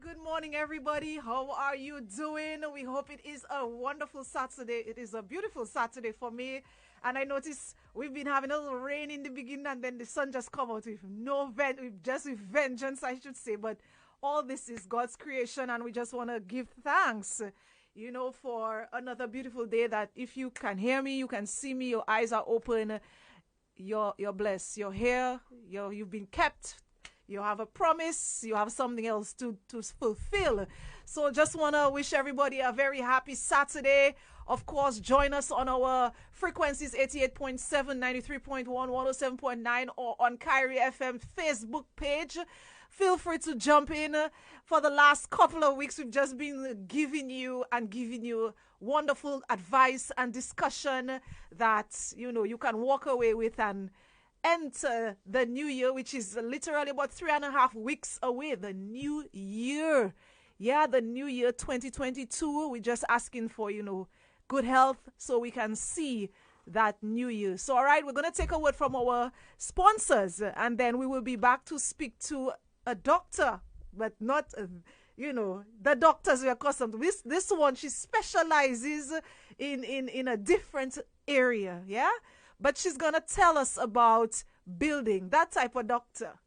Good morning, everybody. How are you doing? We hope it is a wonderful Saturday. It is a beautiful Saturday for me. And I notice we've been having a little rain in the beginning and then the sun just come out with with vengeance, I should say. But all this is God's creation and we just want to give thanks, for another beautiful day that if you can hear me, you can see me, your eyes are open, you're blessed. You're here, you've been kept. You have a promise. You have something else to fulfill. So just want to wish everybody a very happy Saturday. Of course, join us on our frequencies 88.7, 93.1, 107.9 or on Kyrie FM Facebook page. Feel free to jump in. For the last couple of weeks, we've just been giving you wonderful advice and discussion that, you can walk away with and enter the new year, which is literally about 3.5 weeks away. The new year. Yeah, the new year 2022. We're just asking for, good health so we can see that new year. So, all right, we're going to take a word from our sponsors and then we will be back to speak to a doctor, but not, the doctors we're accustomed to. This one, she specializes in a different area. Yeah. But she's going to tell us about building, that type of doctor.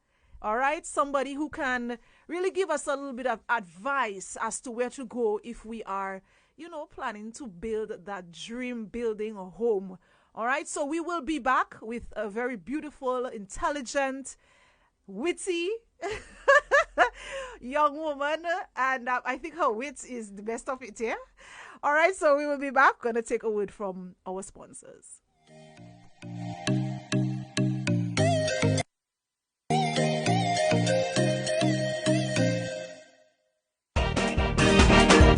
All right? Somebody who can really give us a little bit of advice as to where to go if we are, planning to build that dream building or home. All right? So we will be back with a very beautiful, intelligent, witty young woman. And I think her wit is the best of it, yeah? All right? So we will be back. Going to take a word from our sponsors.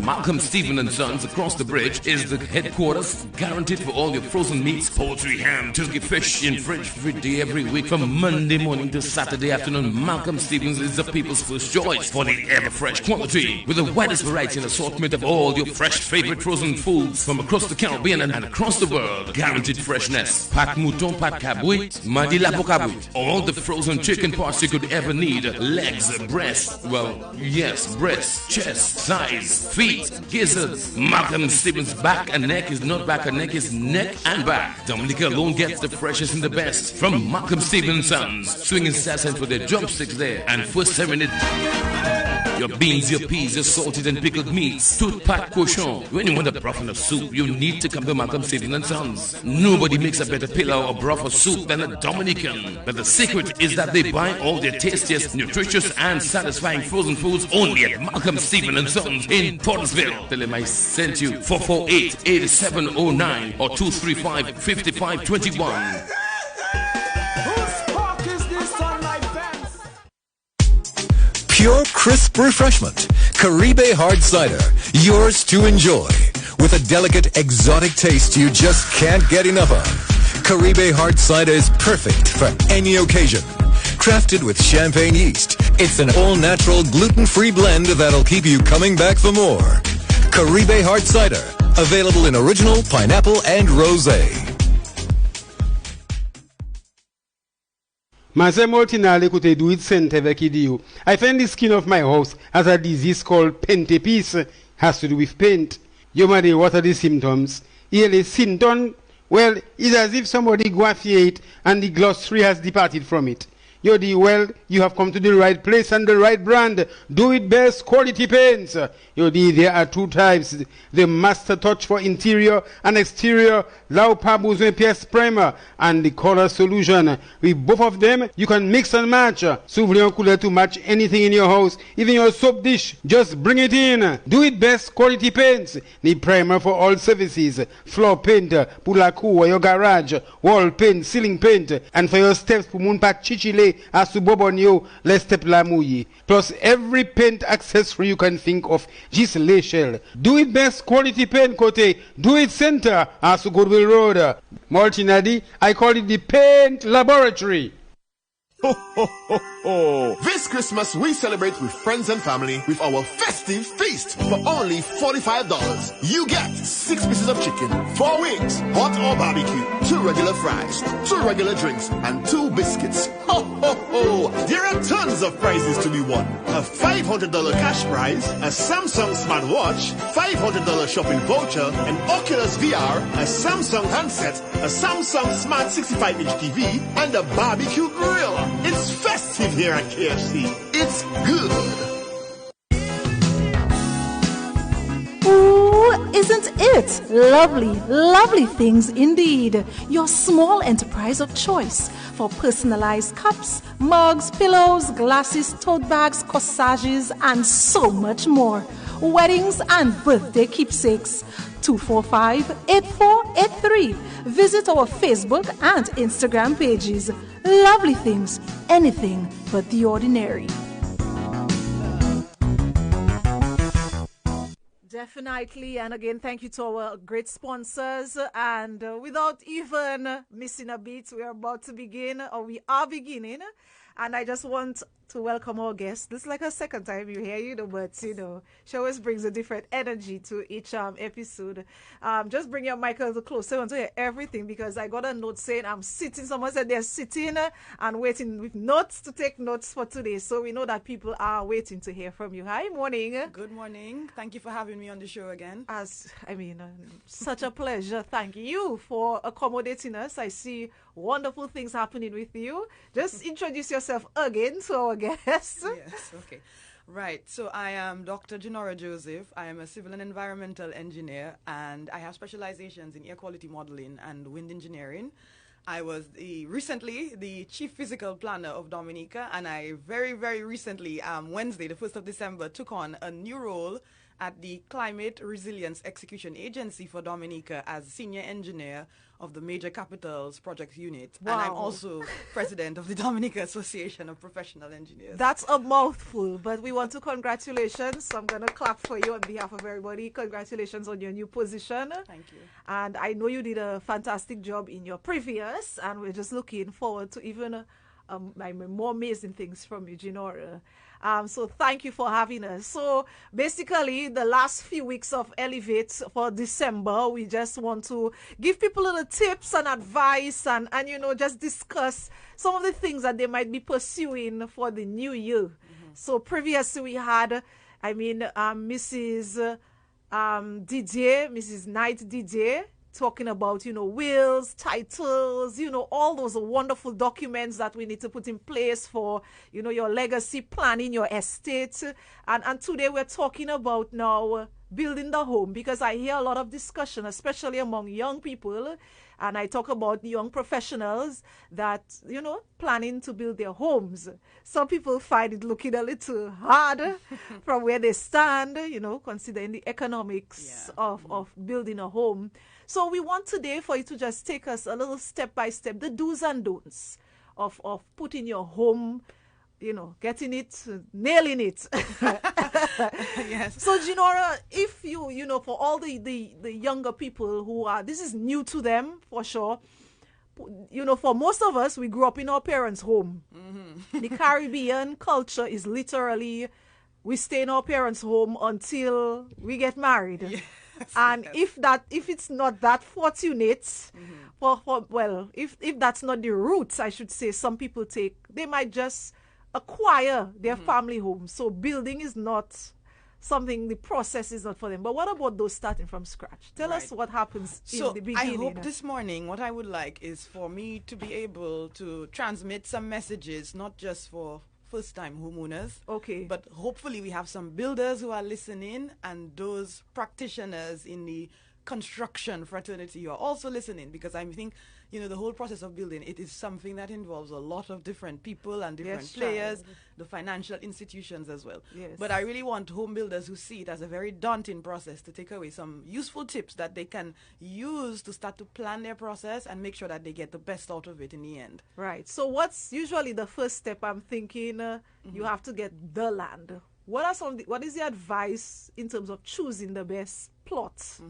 Malcolm Stephen and Sons across the bridge is the headquarters, guaranteed for all your frozen meats, poultry, ham, turkey, fish in fridge every day, every week, from Monday morning to Saturday afternoon. Malcolm Stevens is the people's first choice for the ever-fresh quality, with the widest variety and assortment of all your fresh favorite frozen foods from across the Caribbean and across the world. Guaranteed freshness. Pat mouton, pat cabouit, madi la cabouit. All the frozen chicken parts you could ever need. Legs, breast, breast, chest, thighs, feet, gizzards. Malcolm Stevens' back and neck is not back and neck, is neck and back. Dominica alone gets the freshest and the best from Malcolm Stevens Sons. Swinging sassins with their drumsticks there and first serving it. Your beans, your peas, your salted and pickled meats, tout pat cochon. When you want a broth and a soup, you need to come to Malcolm Stevens and Sons. Nobody makes a better pillau or broth or soup than a Dominican. But the secret is that they buy all their tastiest, nutritious and satisfying frozen foods only at Malcolm Stevens and Sons in Portersville. Tell them I sent you. 448-8709 or 235-5521. Pure, crisp refreshment. Caribe Hard Cider. Yours to enjoy. With a delicate, exotic taste you just can't get enough of. Caribe Hard Cider is perfect for any occasion. Crafted with champagne yeast, it's an all-natural, gluten-free blend that'll keep you coming back for more. Caribe Hard Cider. Available in original, pineapple, and rosé. I find the skin of my house has a disease called pentapes, has to do with paint. What are the symptoms? Symptom, well, it's as if somebody guaffiate and the gloss-free has departed from it. You have come to the right place and the right brand. Do it best quality paints. There are two types. The Master Touch for interior and exterior, Laupa Besoin PS Primer, and the Color Solution. With both of them, you can mix and match. S'ouvrir couleur to match anything in your house, even your soap dish. Just bring it in. Do it best quality paints. The primer for all services. Floor paint, pour la cour, your garage, wall paint, ceiling paint, and for your steps, pour moun pa chichile. As to Bobonio, let's step la mouille. Plus every paint accessory you can think of, just lay shell. Do it best quality paint cote. Do it center as to Goodwill Road. Multinadi, I call it the paint laboratory. Ho, ho, ho, ho. This Christmas, we celebrate with friends and family with our festive feast for only $45. You get 6 pieces of chicken, 4 wings, hot or barbecue, 2 regular fries, 2 regular drinks, and 2 biscuits. Ho, ho, ho. There are tons of prizes to be won. A $500 cash prize, a Samsung smartwatch, $500 shopping voucher, an Oculus VR, a Samsung handset, a Samsung Smart 65-inch TV, and a barbecue grill. It's festive here at KFC. It's good. Ooh, isn't it? Lovely, lovely things indeed. Your small enterprise of choice for personalized cups, mugs, pillows, glasses, tote bags, corsages, and so much more. Weddings and birthday keepsakes. 245-8483. Visit our Facebook and Instagram pages. Lovely things, anything but the ordinary. Definitely. And again, thank you to our great sponsors. And without even missing a beat, we are about to begin, or we are beginning. And I just want to welcome our guests. This is like a second time you hear, but, she always brings a different energy to each episode. Just bring your mic a little closer. I want to hear everything because I got a note saying I'm sitting. Someone said they're sitting and waiting with notes to take notes for today. So we know that people are waiting to hear from you. Hi, morning. Good morning. Thank you for having me on the show again. Such a pleasure. Thank you for accommodating us. I see wonderful things happening with you. Just introduce yourself again to our guests. Yes, okay. Right, so I am Dr. Genora Joseph. I am a civil and environmental engineer, and I have specializations in air quality modeling and wind engineering. I was recently the chief physical planner of Dominica, and I very, very recently, Wednesday, the 1st of December, took on a new role at the Climate Resilience Execution Agency for Dominica as senior engineer of the Major Capitals Project Unit. Wow. And I'm also president of the Dominica Association of Professional Engineers. That's a mouthful, but we want to congratulations. So I'm going to clap for you on behalf of everybody. Congratulations on your new position. Thank you. And I know you did a fantastic job in your previous, and we're just looking forward to even more amazing things from you, Genora. So thank you for having us. So basically, the last few weeks of Elevate for December, we just want to give people little tips and advice and just discuss some of the things that they might be pursuing for the new year. Mm-hmm. So previously we had, Mrs. Knight Didier, talking about, wills, titles, all those wonderful documents that we need to put in place for, your legacy planning, your estate. And today we're talking about now building the home, because I hear a lot of discussion, especially among young people. And I talk about young professionals that, planning to build their homes. Some people find it looking a little hard from where they stand, considering the economics of building a home. So we want today for you to just take us a little step by step, the do's and don'ts of putting your home, getting it, nailing it. Yes. So, Genora, if you, for all the younger people who are, this is new to them for sure. For most of us, we grew up in our parents' home. Mm-hmm. The Caribbean culture is literally, we stay in our parents' home until we get married. Yeah. And if it's not that fortunate, mm-hmm. if that's not the route, I should say, some people they might just acquire their mm-hmm. family home. So building is not something, the process is not for them. But what about those starting from scratch? Tell us what happens in the beginning. I hope this morning, what I would like is for me to be able to transmit some messages, not just for first-time homeowners. Okay. But hopefully we have some builders who are listening, and those practitioners in the construction fraternity who are also listening, because I think, the whole process of building, it is something that involves a lot of different people and different players, the financial institutions as well. Yes. But I really want home builders who see it as a very daunting process to take away some useful tips that they can use to start to plan their process and make sure that they get the best out of it in the end. Right. So what's usually the first step? I'm thinking you have to get the land. what is the advice in terms of choosing the best plots?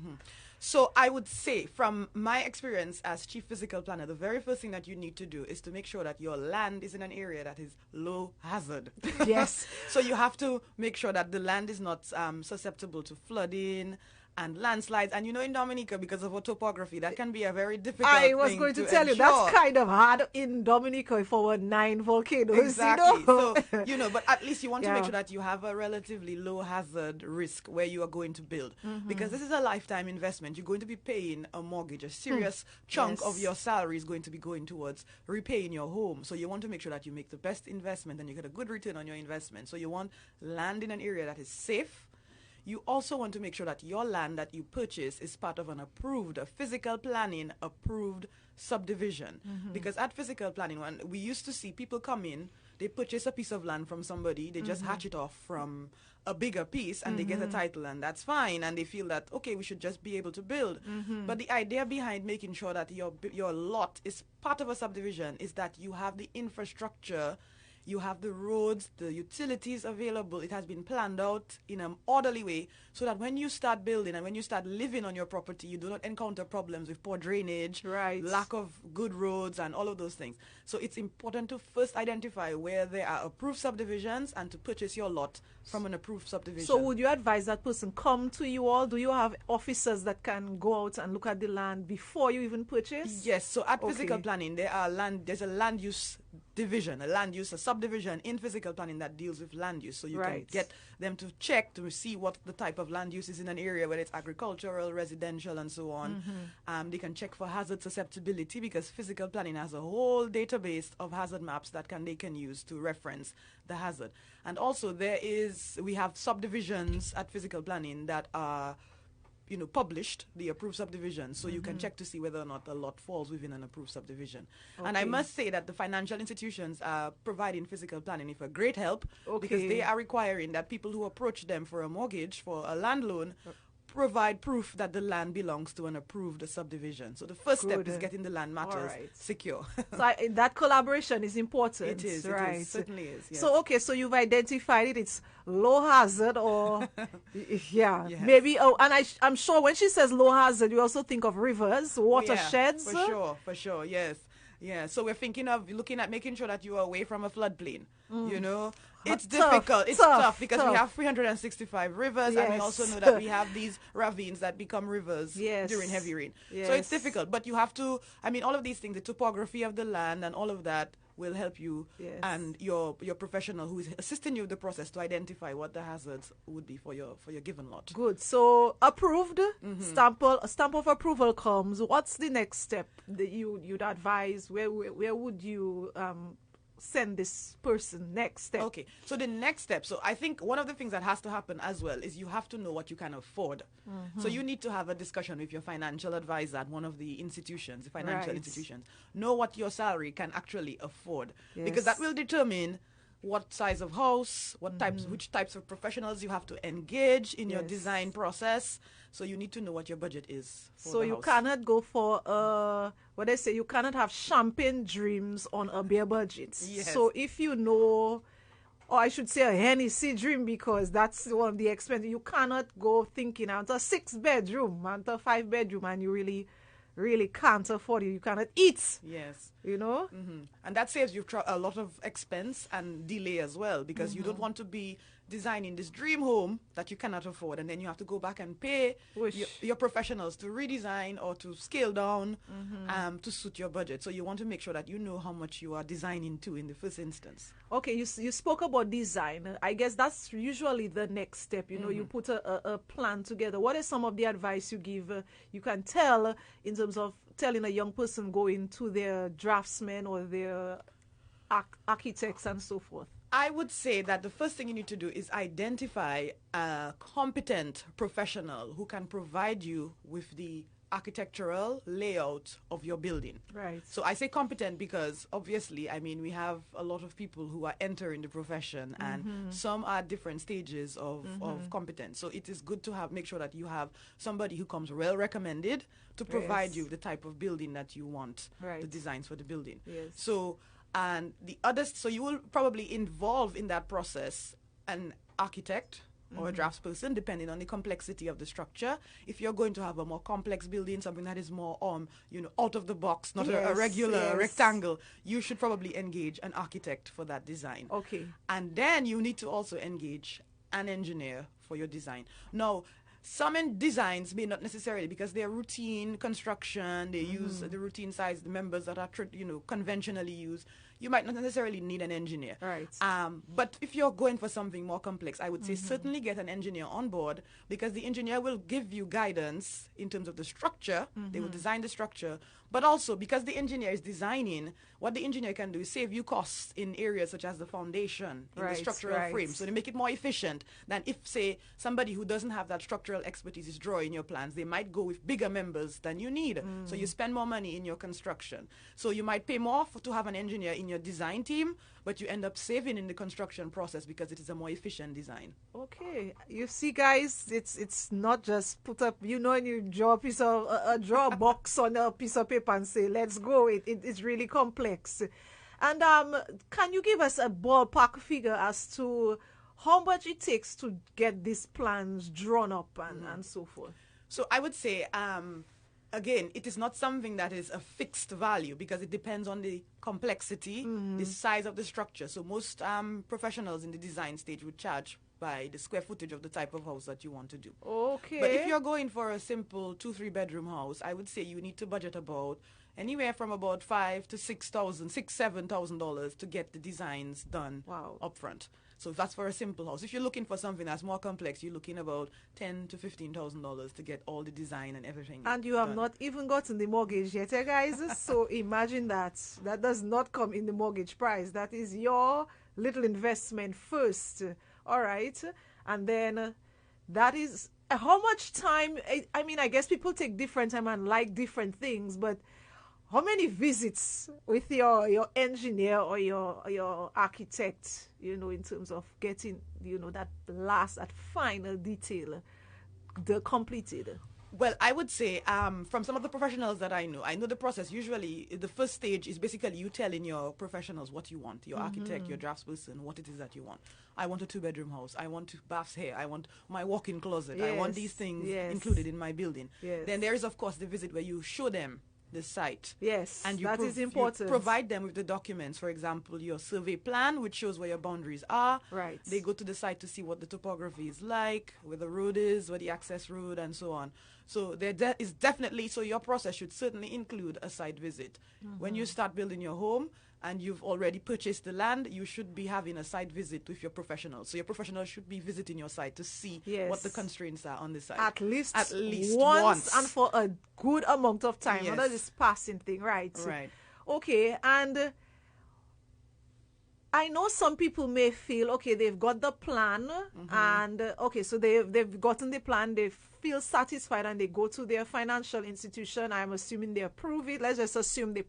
So I would say, from my experience as chief physical planner, the very first thing that you need to do is to make sure that your land is in an area that is low hazard. Yes. So you have to make sure that the land is not susceptible to flooding and landslides. And in Dominica, because of our topography, that can be a very difficult I was thing going to to tell you, ensure. that's kind of hard in Dominica for our 9 volcanoes. Exactly. So, but at least you want to Yeah. make sure that you have a relatively low hazard risk where you are going to build. Because this is a lifetime investment. You're going to be paying a mortgage. A serious chunk of Yes. your salary is going to be going towards repaying your home. So you want to make sure that you make the best investment and you get a good return on your investment. So you want land in an area that is safe. You also want to make sure that your land that you purchase is part of an approved, a physical planning approved subdivision. Because at physical planning, when we used to see people come in, they purchase a piece of land from somebody, they just hatch it off from a bigger piece and they get a title, and that's fine, and they feel that, okay, we should just be able to build. But the idea behind making sure that your lot is part of a subdivision is that you have the infrastructure, you have the roads, the utilities available. It has been planned out in an orderly way so that when you start building and when you start living on your property, you do not encounter problems with poor drainage, Right. lack of good roads, and all of those things. So it's important to first identify where there are approved subdivisions and to purchase your lot from an approved subdivision. So would you advise that person come to you all? Do you have officers that can go out and look at the land before you even purchase? Yes, so at physical Okay. planning, there's a land use division, a subdivision in physical planning that deals with land use. So you Right. can get them to check to see what the type of land use is in an area, whether it's agricultural, residential, and so on. They can check for hazard susceptibility because physical planning has a whole database of hazard maps that they can use to reference the hazard. And also we have subdivisions at physical planning that are published, the approved subdivision, so you can check to see whether or not a lot falls within an approved subdivision. And I Okay. must say that the financial institutions are providing physical planning with a great help because Okay. they are requiring that people who approach them for a mortgage, for a land loan, provide proof that the land belongs to an approved subdivision. So the first step Good. is getting the land matters Alright. secure. So that collaboration is important. It is, right? certainly is, yes. So okay, so you've identified it. It's low hazard, or yeah, Yes. maybe. Oh, and I'm sure when she says low hazard, you also think of rivers, watersheds. Yeah, for sure, yes. Yeah, so we're looking at making sure that you are away from a floodplain. It's Tough, difficult. It's tough, tough because we tough. have 365 rivers, and we Yes. also know that we have these ravines that become rivers Yes. during heavy rain. So Yes. it's difficult, but you have to. All of these things, the topography of the land, and all of that will help you Yes. and your professional who is assisting you with the process to identify what the hazards would be for your given lot. Good. So approved, stamp of approval comes. What's the next step that you'd advise? Where would you send this person next step? Okay, so the next step. So I think one of the things that has to happen as well is you have to know what you can afford. So you need to have a discussion with your financial advisor at one of the institutions, the financial Right. institutions. Know what your salary can actually afford, because that Yes. will determine what size of house, which types of professionals you have to engage in your Yes. design process. So you need to know what your budget is for So the you house. cannot go for what they say, you cannot have champagne dreams on a bare budget. Yes. So if you know, or I should say a Hennessy dream, because that's one of the expenses, you cannot go thinking out a 6-bedroom and a 5-bedroom and you really can't afford it. You cannot eat, Yes. And that saves you a lot of expense and delay as well, because you don't want to be designing this dream home that you cannot afford, and then you have to go back and pay your professionals to redesign or to scale down to suit your budget. So you want to make sure that you know how much you are designing to in the first instance. Okay, you spoke about design. I guess that's usually the next step. You put a plan together. What is some of the advice you give? You can tell in terms of telling a young person going to their draftsmen or their architects and so forth. I would say that the first thing you need to do is identify a competent professional who can provide you with the architectural layout of your building. Right. So I say competent because obviously, we have a lot of people who are entering the profession, and some are at different stages of competence. So it is good to make sure that you have somebody who comes well recommended to provide Yes. you the type of building that you want, Right. the designs for the building. Yes. So, and the others, so you will probably involve in that process and architect or a draftsperson, depending on the complexity of the structure. If you're going to have a more complex building, something that is more, out of the box, not a regular rectangle, you should probably engage an architect for that design. Okay. And then you need to also engage an engineer for your design. Now, some designs may not necessarily, because they're routine construction, they use the routine size, the members that are conventionally used. You might not necessarily need an engineer. Right. But if you're going for something more complex, I would say certainly get an engineer on board, because the engineer will give you guidance in terms of the structure. They will design the structure. But also, because the engineer is designing, what the engineer can do is save you costs in areas such as the foundation, in the structural frame. So they make it more efficient than if, say, somebody who doesn't have that structural expertise is drawing your plans. They might go with bigger members than you need. So you spend more money in your construction. So you might pay more to have an engineer in your design team, but you end up saving in the construction process because it is a more efficient design. Okay, you see, guys, it's not just put up, and you draw draw a box on a piece of paper and say, let's go. It's really complex. And can you give us a ballpark figure as to how much it takes to get these plans drawn up and so forth? So I would say, again, it is not something that is a fixed value, because it depends on the complexity, the size of the structure. So most professionals in the design stage would charge by the square footage of the type of house that you want to do. Okay. But if you're going for a simple 2-3 bedroom house, I would say you need to budget about anywhere from about $5,000 to $7,000 to get the designs done up front. So that's for a simple house. If you're looking for something that's more complex, you're looking about $10,000 to $15,000 to get all the design and everything. And you have not even gotten the mortgage yet, guys. So imagine that. That does not come in the mortgage price. That is your little investment first. All right. And then that is how much time. I mean, I guess people take different time and like different things, but how many visits with your engineer or your architect, in terms of getting, that final detail completed? Well, I would say from some of the professionals that I know the process. Usually, the first stage is basically you telling your professionals what you want, your architect, your draftsperson, what it is that you want. I want a 2-bedroom house. I want baths here. I want my walk-in closet. Yes. I want these things included in my building. Yes. Then there is, of course, the visit where you show them the site. Yes, and that is important. You provide them with the documents, for example, your survey plan, which shows where your boundaries are. Right. They go to the site to see what the topography is like, where the road is, where the access road, and so on. So there is definitely, so your process should certainly include a site visit. When you start building your home and you've already purchased the land, you should be having a site visit with your professional. So your professional should be visiting your site to see what the constraints are on the site. At least once and for a good amount of time. Yes. Not this passing thing, right? Right. Okay, and I know some people may feel, okay, they've got the plan, and so they've gotten the plan, they feel satisfied, and they go to their financial institution. I'm assuming they approve it. Let's just assume they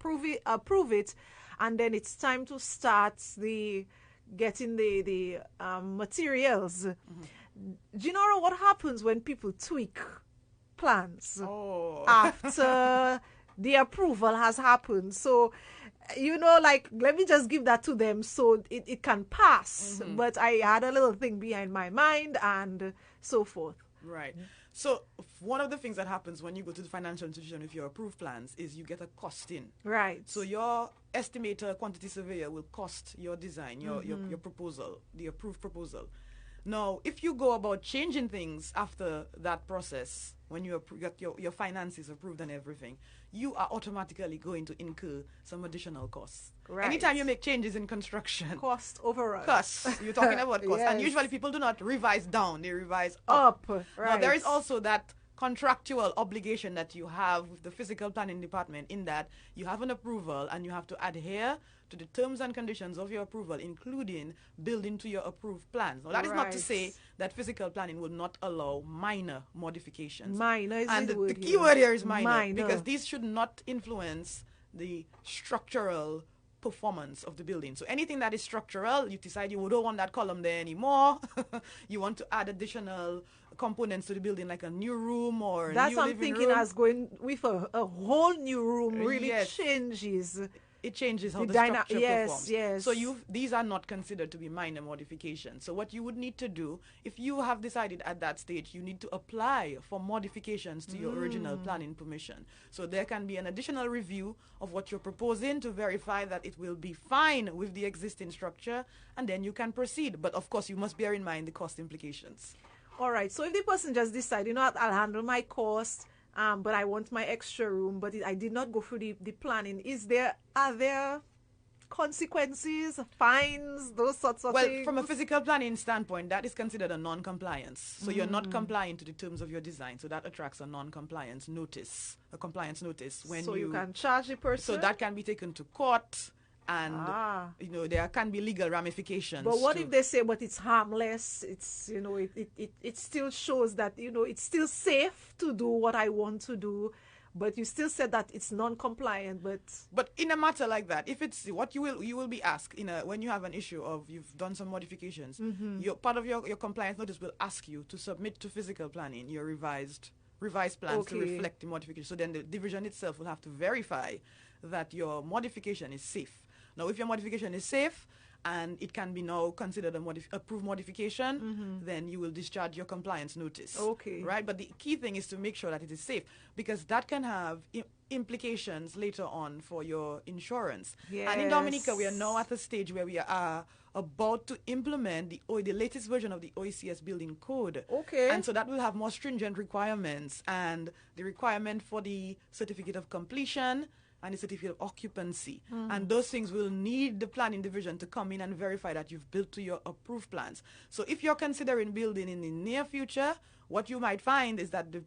approve it, and then it's time to start getting the materials. Jinora, what happens when people tweak plans after the approval has happened? So, let me just give that to them so it can pass. But I had a little thing behind my mind and so forth. Right. So one of the things that happens when you go to the financial institution with your approved plans is you get a costing. Right. So your estimator, quantity surveyor, will cost your design, your proposal, the approved proposal. Now, if you go about changing things after that process, when you get your finances approved and everything, you are automatically going to incur some additional costs. Right. Anytime you make changes in construction, cost overrun. Costs. You're talking about costs. Yes. And usually people do not revise down, they revise up. Right. Now, there is also that contractual obligation that you have with the physical planning department, in that you have an approval and you have to adhere to the terms and conditions of your approval, including building to your approved plans. Now, that is not to say that physical planning will not allow minor modifications. Minor is and the word the key word here is minor, minor, because these should not influence the structural performance of the building. So anything that is structural, you decide you don't want that column there anymore. You want to add additional components to the building, like a new room or that's a new I'm living thinking room. as going with a whole new room really Yes. changes It changes how The the dyna- structure yes, performs. yes. So these are not considered to be minor modifications. So what you would need to do, if you have decided at that stage, you need to apply for modifications to your original planning permission. So there can be an additional review of what you're proposing to verify that it will be fine with the existing structure, and then you can proceed. But of course, you must bear in mind the cost implications. All right. So if the person just decide, you know what, I'll handle my cost, but I want my extra room, but I did not go through the planning. Are there consequences, fines, those sorts of things? Well, from a physical planning standpoint, that is considered a non-compliance. So you're not complying to the terms of your design. So that attracts a non-compliance notice, a compliance notice. So you can charge the person? So that can be taken to court, and there can be legal ramifications. But what if they say, but it's harmless? It's, it still shows that, it's still safe to do what I want to do. But you still said that it's non-compliant. But in a matter like that, if it's what you will be asked when you have an issue of you've done some modifications, part of your compliance notice will ask you to submit to physical planning your revised plans to reflect the modification. So then the division itself will have to verify that your modification is safe. Now, if your modification is safe and it can be now considered approved modification, then you will discharge your compliance notice. Okay. Right? But the key thing is to make sure that it is safe, because that can have implications later on for your insurance. Yes. And in Dominica, we are now at a stage where we are about to implement the latest version of the OECS building code. Okay. And so that will have more stringent requirements, and the requirement for the certificate of completion and the certificate of occupancy. And those things will need the planning division to come in and verify that you've built to your approved plans. So if you're considering building in the near future, what you might find is that the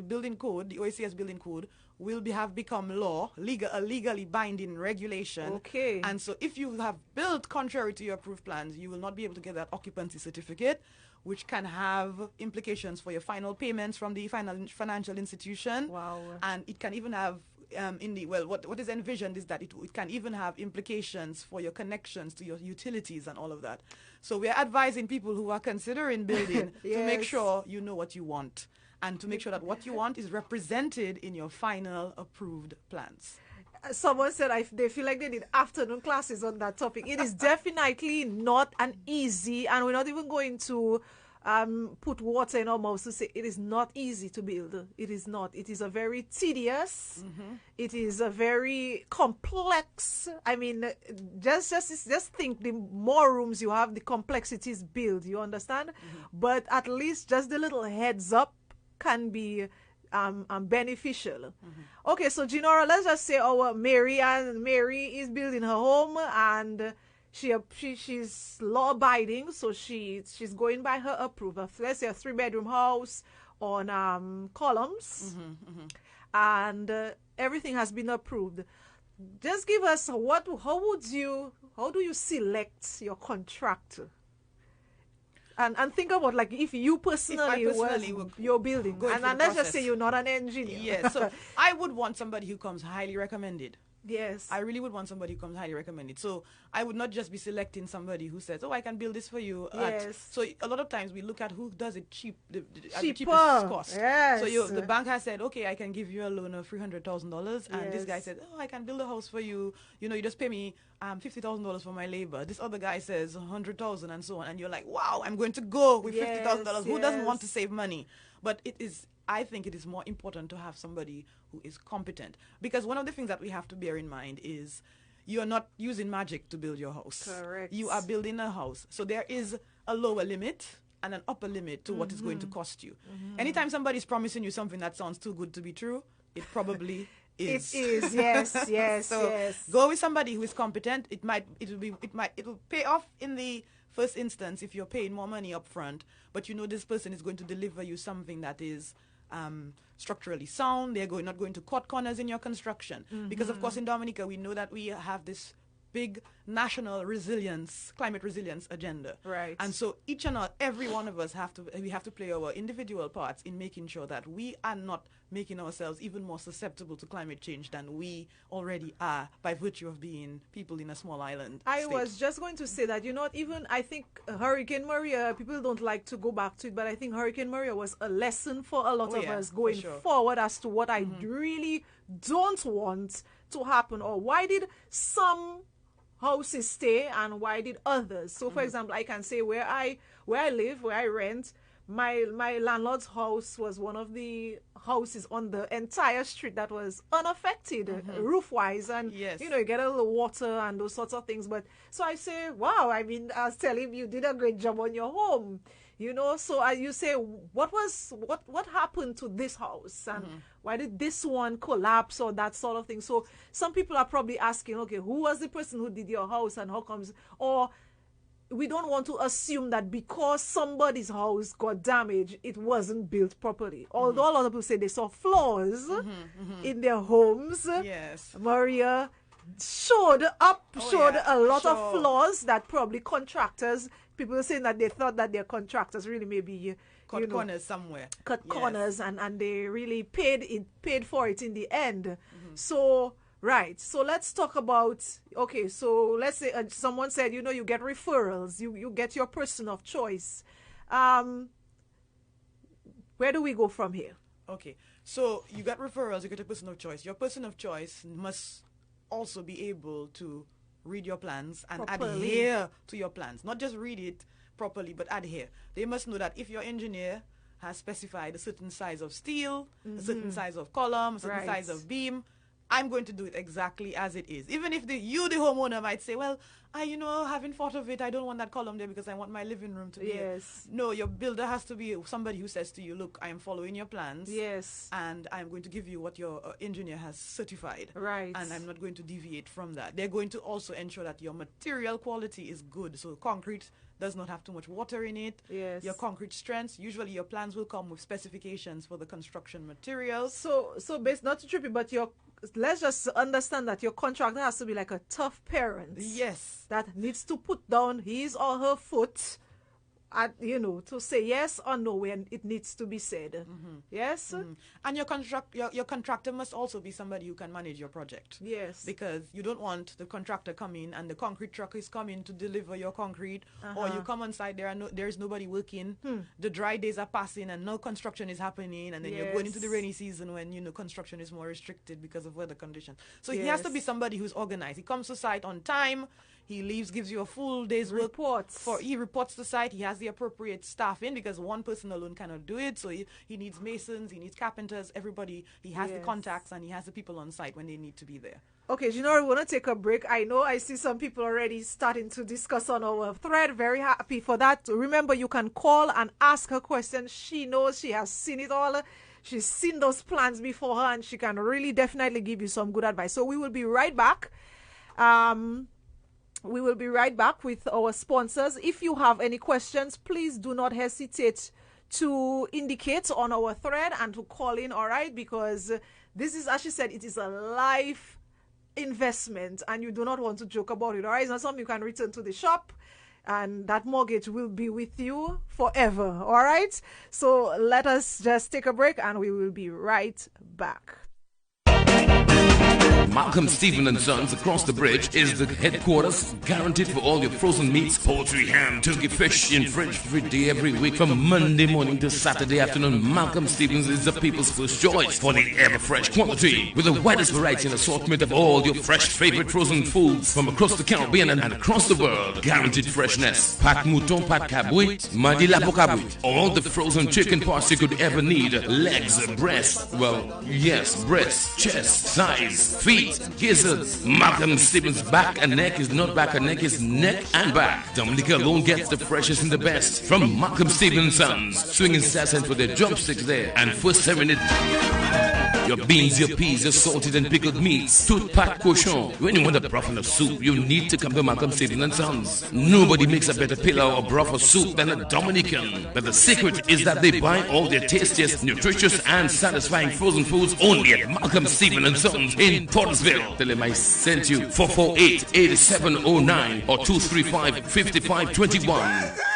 building code, the OECS building code, will have become law, a legally binding regulation. Okay. And so if you have built contrary to your approved plans, you will not be able to get that occupancy certificate, which can have implications for your final payments from the financial institution. Wow. And it can even have what is envisioned is that it can even have implications for your connections to your utilities and all of that. So we are advising people who are considering building to make sure you know what you want, and to make sure that what you want is represented in your final approved plans. Someone said they feel like they did afternoon classes on that topic. It is definitely not an easy, and we're not even going to put water in our mouths to say it is not easy to build. It is not. It is a very tedious. It is a very complex. I mean, just think, the more rooms you have, the complexities build. You understand? But at least just the little heads up can be beneficial. Okay, so Ginora, let's just say our Mary is building her home, and she's law abiding, so she's going by her approval. Let's say a 3-bedroom house on columns, and everything has been approved. Just give us how do you select your contractor? And think about, like, if you personally were your building, and let's just say you're not an engineer. Yes, so I would want somebody who comes highly recommended. Yes. I really would want somebody who comes highly recommended. So I would not just be selecting somebody who says, I can build this for you. Yes. So a lot of times we look at who does it cheap, at the cheapest cost. Yes. So the bank has said, okay, I can give you a loan of $300,000. And this guy said, I can build a house for you. You just pay me $50,000 for my labor. This other guy says $100,000 and so on. And you're like, wow, I'm going to go with $50,000. Who doesn't want to save money? But I think it is more important to have somebody who is competent, because one of the things that we have to bear in mind is you're not using magic to build your house. Correct. You are building a house. So there is a lower limit and an upper limit to what it's going to cost you. Anytime somebody's promising you something that sounds too good to be true, it probably is. It is, yes, so yes. Go with somebody who is competent. It'll pay off in the first instance if you're paying more money up front, but this person is going to deliver you something that is structurally sound. They're not going to cut corners in your construction. Because, of course, in Dominica, we know that we have this big national climate resilience agenda. Right. And so each and every one of us have to play our individual parts in making sure that we are not making ourselves even more susceptible to climate change than we already are by virtue of being people in a small island I state. was just going to say that, I think Hurricane Maria, people don't like to go back to it, but I think Hurricane Maria was a lesson for a lot of us going forward as to what I really don't want to happen, or why did some houses stay and why did others? So, for example, I can say where I live, where I rent, my landlord's house was one of the houses on the entire street that was unaffected roof-wise, and you get a little water and those sorts of things. But so I say, wow, I mean, I was telling him, you did a great job on your home. So you say, what happened to this house, and why did this one collapse, or that sort of thing? So some people are probably asking, okay, who was the person who did your house, and how comes? Or we don't want to assume that because somebody's house got damaged, it wasn't built properly. Although a lot of people say they saw flaws in their homes. Yes, Maria showed a lot of flaws that probably contractors. People are saying that they thought that their contractors really maybe cut corners somewhere. Corners, and they really paid for it in the end. So so let's talk about, okay, so let's say someone said, you get referrals, you get your person of choice. Where do we go from here? Okay, so you get referrals, you get a person of choice. Your person of choice must also be able to read your plans and adhere to your plans. Not just read it properly, but adhere. They must know that if your engineer has specified a certain size of steel, a certain size of column, a certain size of beam, I'm going to do it exactly as it is. Even if the homeowner might say, well, I haven't thought of it, I don't want that column there because I want my living room to be here. No, your builder has to be somebody who says to you, look, I am following your plans. And I'm going to give you what your engineer has certified. Right. And I'm not going to deviate from that. They're going to also ensure that your material quality is good. So concrete does not have too much water in it. Your concrete strengths, usually your plans will come with specifications for the construction materials. So based, not to trip you, but let's just understand that your contractor has to be like a tough parent. Yes. That needs to put down his or her foot at, to say yes or no when it needs to be said. Yes? And your contractor must also be somebody who can manage your project. Yes. Because you don't want the contractor coming and the concrete truck is coming to deliver your concrete, or you come on site, there's nobody working, the dry days are passing and no construction is happening, and then you're going into the rainy season when construction is more restricted because of weather conditions. So he has to be somebody who's organized. He comes to site on time. He leaves, gives you a full day's work. He reports to site. He has the appropriate staff in, because one person alone cannot do it. So he needs masons, he needs carpenters, everybody. He has the contacts, and he has the people on site when they need to be there. Okay, we want to take a break. I know I see some people already starting to discuss on our thread. Very happy for that. Remember, you can call and ask her questions. She knows, she has seen it all. She's seen those plans before her, and she can really definitely give you some good advice. So we will be right back. We will be right back with our sponsors. If you have any questions, please do not hesitate to indicate on our thread and to call in, all right? Because this is, as she said, it is a life investment, and you do not want to joke about it, all right? It's not something you can return to the shop, and that mortgage will be with you forever, all right? So let us just take a break, and we will be right back. Malcolm Stephen and Sons across the bridge is the headquarters, guaranteed for all your frozen meats, poultry, ham, turkey, fish in fridge every day, every week. From Monday morning to Saturday afternoon, Malcolm Stevens is the people's first choice for the ever-fresh quality, with the widest variety and assortment of all your fresh favorite frozen foods from across the Caribbean and across the world. Guaranteed freshness. Pat mouton, pat cabouit, madi lapo cabouit. All the frozen chicken parts you could ever need. Legs, breast, well, yes, breast, chest, thighs, feet, gizzards. Malcolm Stevens' back and neck is not back and neck, is neck and back. Dominica alone gets the freshest and the best from Malcolm Stevens' Sons. Swinging sassans for their drumsticks there, and first serving it. Your beans, your peas, your salted and pickled meats, tout pat cochon. When you want a broth and a soup, you need to come to Malcolm Stevens and Sons. Nobody makes a better pillau or broth or soup than a Dominican. But the secret is that they buy all their tastiest, nutritious and satisfying frozen foods only at Malcolm Stevens and Sons in Portersville. Tell them I sent you. 448-8709 or 235-5521.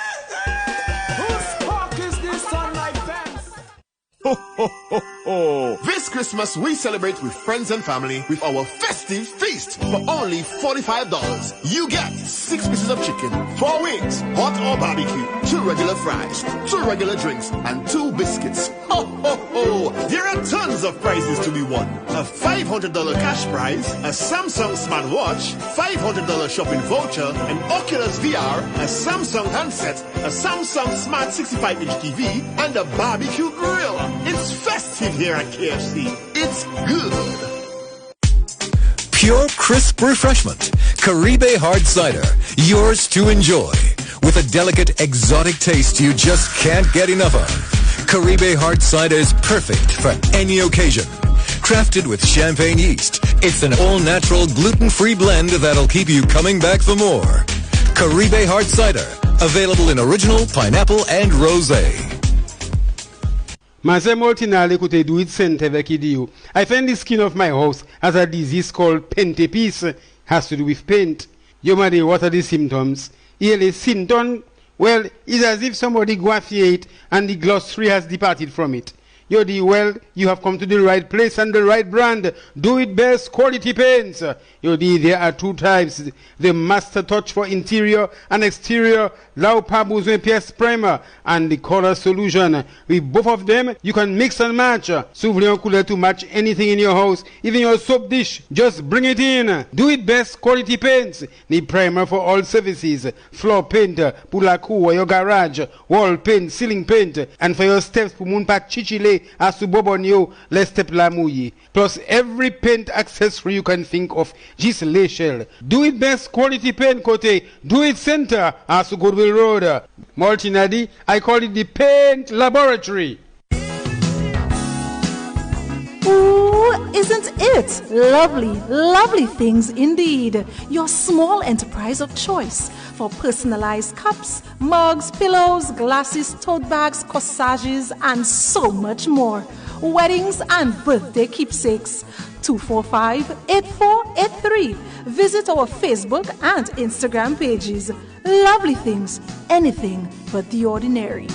Ho, ho, ho, ho. This Christmas Christmas we celebrate with friends and family with our festive feast. For only $45, you get 6 pieces of chicken, 4 wings, hot or barbecue, 2 regular fries, 2 regular drinks, and 2 biscuits. Ho, ho, ho! There are tons of prizes to be won. A $500 cash prize, a Samsung smartwatch, $500 shopping voucher, an Oculus VR, a Samsung handset, a Samsung Smart 65-inch TV, and a barbecue grill. It's festive here at KFC. It's good. Pure crisp refreshment. Caribe Hard Cider. Yours to enjoy. With a delicate, exotic taste you just can't get enough of. Caribe Hard Cider is perfect for any occasion. Crafted with champagne yeast, it's an all-natural, gluten-free blend that'll keep you coming back for more. Caribe Hard Cider. Available in original, pineapple, and rosé. Maze Multinale could do it center vekidio. I find the skin of my house has a disease called pentapes. Has to do with paint. You might what are the symptoms? Ele symptom, well, it's as if somebody guaffiate and the glossary has departed from it. You have come to the right place and the right brand. Do it best quality paints. There are 2 types. The Master Touch for interior and exterior, Laupa Besoin PS Primer, and the Color Solution. With both of them, you can mix and match. Souvenirs couleur to match anything in your house, even your soap dish. Just bring it in. Do it best quality paints. The primer for all services. Floor paint, pulaku, your garage, wall paint, ceiling paint, and for your steps, pumunpa chichile, asubobonyo, les step lamouyi. Plus every paint accessory you can think of. Just lay shell. Do it best quality paint kote. Do it center. Asu Goodwill Road. Multinadi. I call it the paint laboratory. Ooh, isn't it? Lovely, lovely things indeed. Your small enterprise of choice for personalized cups, mugs, pillows, glasses, tote bags, corsages, and so much more. Weddings and birthday keepsakes. 245-8483. Visit our Facebook and Instagram pages. Lovely things, anything but the ordinary.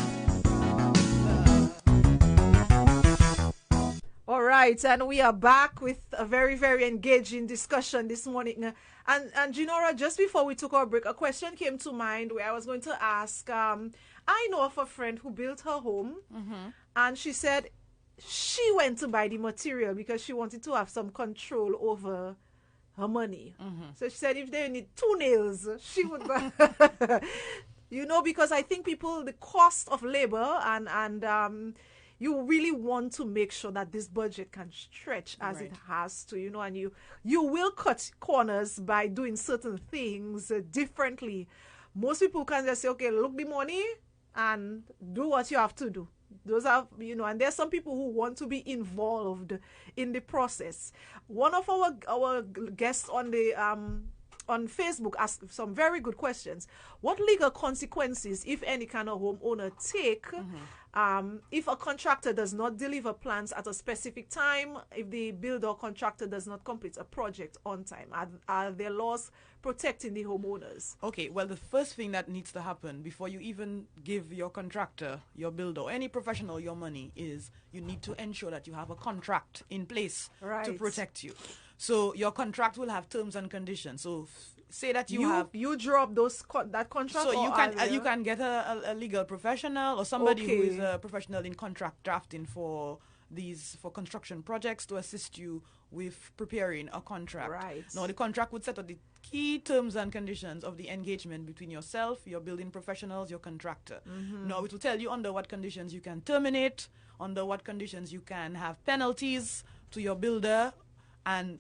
All right, and we are back with a very, very engaging discussion this morning. And Junora, just before we took our break, a question came to mind where I was going to ask. I know of a friend who built her home, and she said she went to buy the material because she wanted to have some control over her money. So she said if they need 2 nails, she would buy. Because I think the cost of labor and you really want to make sure that this budget can stretch as it has to, and you will cut corners by doing certain things differently. Most people can just say, okay, look the money and do what you have to do. Those are, and there's some people who want to be involved in the process. One of our guests on the on Facebook asked some very good questions. What legal consequences, if any, can a homeowner take if a contractor does not deliver plans at a specific time, if the builder or contractor does not complete a project on time? Are there laws protecting the homeowners? Okay, well, the first thing that needs to happen before you even give your contractor, your builder, or any professional your money is you need to ensure that you have a contract in place to protect you. So your contract will have terms and conditions. So say that you draw up that contract. So you can get a legal professional or somebody who is a professional in contract drafting for construction projects to assist you with preparing a contract. Right. Now the contract would set out the key terms and conditions of the engagement between yourself, your building professionals, your contractor. Now it will tell you under what conditions you can terminate, under what conditions you can have penalties to your builder. And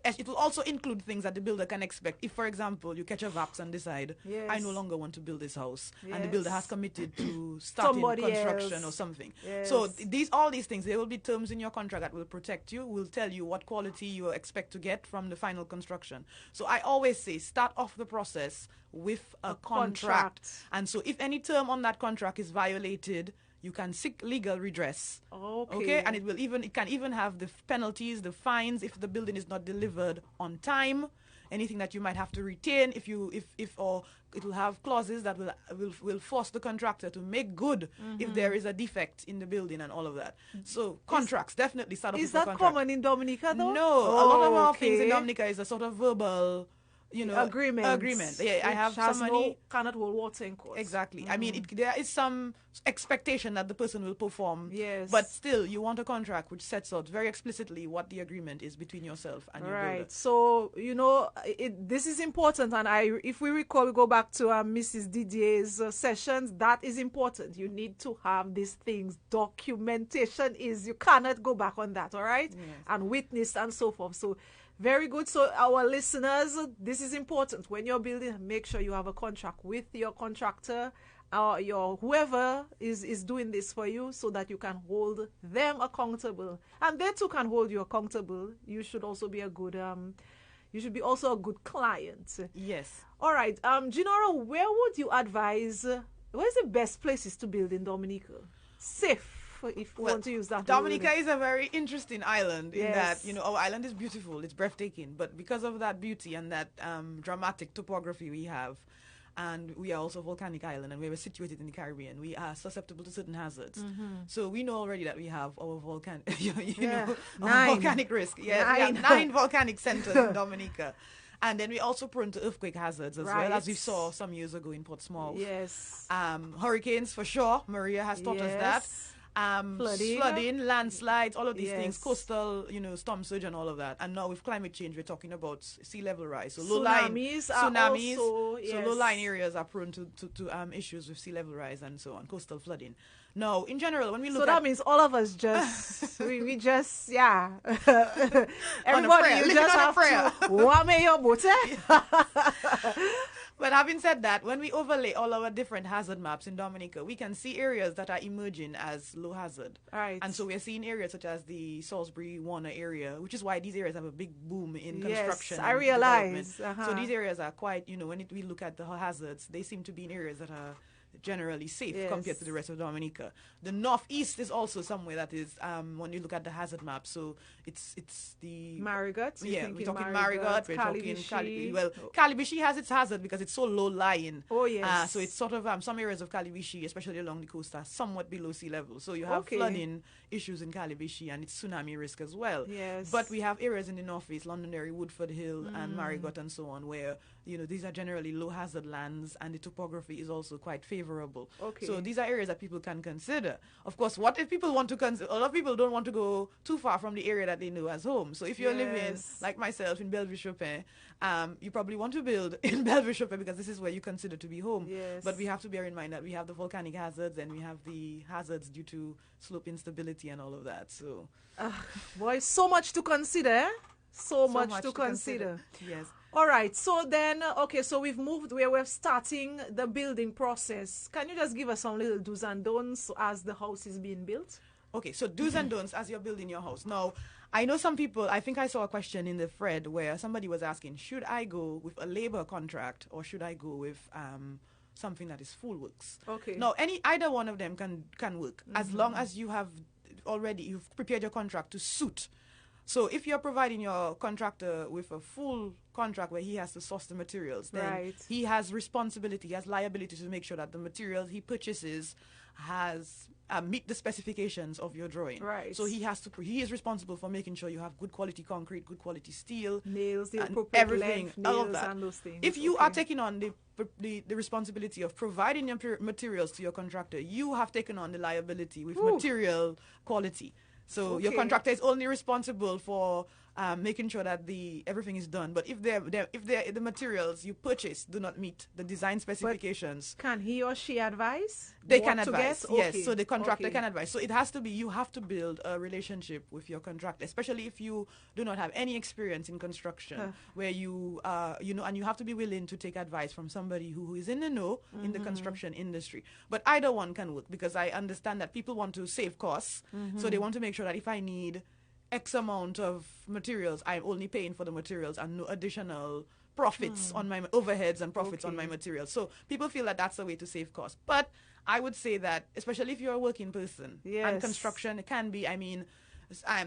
it will also include things that the builder can expect. If, for example, you catch a VAPS and decide, I no longer want to build this house, and the builder has committed to starting construction or something. So all these things, there will be terms in your contract that will protect you, will tell you what quality you expect to get from the final construction. So I always say, start off the process with a contract. And so if any term on that contract is violated, you can seek legal redress. Okay. And it can even have the penalties, the fines if the building is not delivered on time. Anything that you might have to retain if or have clauses that will force the contractor to make good if there is a defect in the building and all of that. So contracts definitely start off with a contract. Is that common in Dominica though? No, a lot of our things in Dominica is a sort of verbal, agreement. Yeah, I have some money. Cannot hold water in court. Exactly. I mean, there is some expectation that the person will perform. Yes. But still, you want a contract which sets out very explicitly what the agreement is between yourself and your builder. Right. So, this is important. And if we recall, we go back to Mrs. Didier's sessions, that is important. You need to have these things. Documentation you cannot go back on that, all right? Yes. And witness and so forth. So, very good. So our listeners, this is important. When you're building, make sure you have a contract with your contractor or your whoever is doing this for you so that you can hold them accountable. And they too can hold you accountable. You should also be a good also a good client. Yes. All right. Jinora, where would you advise where's the best places to build in Dominica? Safe. If you want to use that Dominica word. is a very interesting island in Yes. that, our island is beautiful, it's breathtaking, but because of that beauty and that dramatic topography we have, and we are also a volcanic island and we were situated in the Caribbean, we are susceptible to certain hazards. So we know already that we have our our volcanic risk. Yes, we have 9 volcanic centers in Dominica. And then we're also prone to earthquake hazards as well, as we saw some years ago in Portsmouth. Yes. Hurricanes for sure. Maria has taught us that. Flooding, landslides, all of these things, coastal, storm surge and all of that. And now with climate change, we're talking about sea level rise. So tsunamis. So low-lying areas are prone to issues with sea level rise and so on, coastal flooding. Now, in general, when we look that means all of us just, we just, everybody, you just have to wame your boat. But having said that, when we overlay all our different hazard maps in Dominica, we can see areas that are emerging as low hazard. Right. And so we're seeing areas such as the Salisbury-Warner area, which is why these areas have a big boom in construction. Yes, I realize. So these areas are quite, when we look at the hazards, they seem to be in areas that are generally safe compared to the rest of Dominica. The northeast is also somewhere that is, when you look at the hazard map, so it's the Marigot. We're talking Marigot. We're talking Calibishi. Well, Calibishi has its hazard because it's so low lying. Oh yes. So it's sort of some areas of Calibishi, especially along the coast, are somewhat below sea level. So you have flooding issues in Calibishi and it's tsunami risk as well. Yes. But we have areas in the northeast, Londonderry, Woodford Hill, and Marigot and so on, where these are generally low hazard lands and the topography is also quite favorable. Okay. So these are areas that people can consider. Of course, what if people want to consider? A lot of people don't want to go too far from the area that they know as home. So if you're living, like myself, in Bellevue-Chopin, you probably want to build in Bellevue-Chopin because this is where you consider to be home. Yes. But we have to bear in mind that we have the volcanic hazards and we have the hazards due to slope instability and all of that. So, boy, so much to consider. Eh? So much to consider. Yes. All right. So then, so we've moved where we're starting the building process. Can you just give us some little do's and don'ts as the house is being built? Okay, so do's and don'ts as you're building your house. Now, I know some people, I think I saw a question in the thread where somebody was asking, should I go with a labor contract or should I go with something that is full works? Okay. Now, either one of them can work as long as you've prepared your contract to suit. So if you're providing your contractor with a full contract where he has to source the materials, then he has responsibility, he has liability to make sure that the materials he purchases meet the specifications of your drawing. Right. So he is responsible for making sure you have good quality concrete, good quality steel, nails, the appropriate everything, length, all nails of that. And those things. If you are taking on the responsibility of providing your materials to your contractor, you have taken on the liability with material quality. So your contractor is only responsible for making sure that everything is done. But if the materials you purchase do not meet the design specifications, but can he or she advise? They can advise. Yes, so the contractor can advise. So it has to be, you have to build a relationship with your contractor, especially if you do not have any experience in construction, where you and you have to be willing to take advice from somebody who is in the know in the construction industry. But either one can work because I understand that people want to save costs, so they want to make sure that if I need X amount of materials, I'm only paying for the materials and no additional profits on my overheads and profits on my materials. So people feel that that's a way to save costs. But I would say that, especially if you're a working person, and construction, it can be,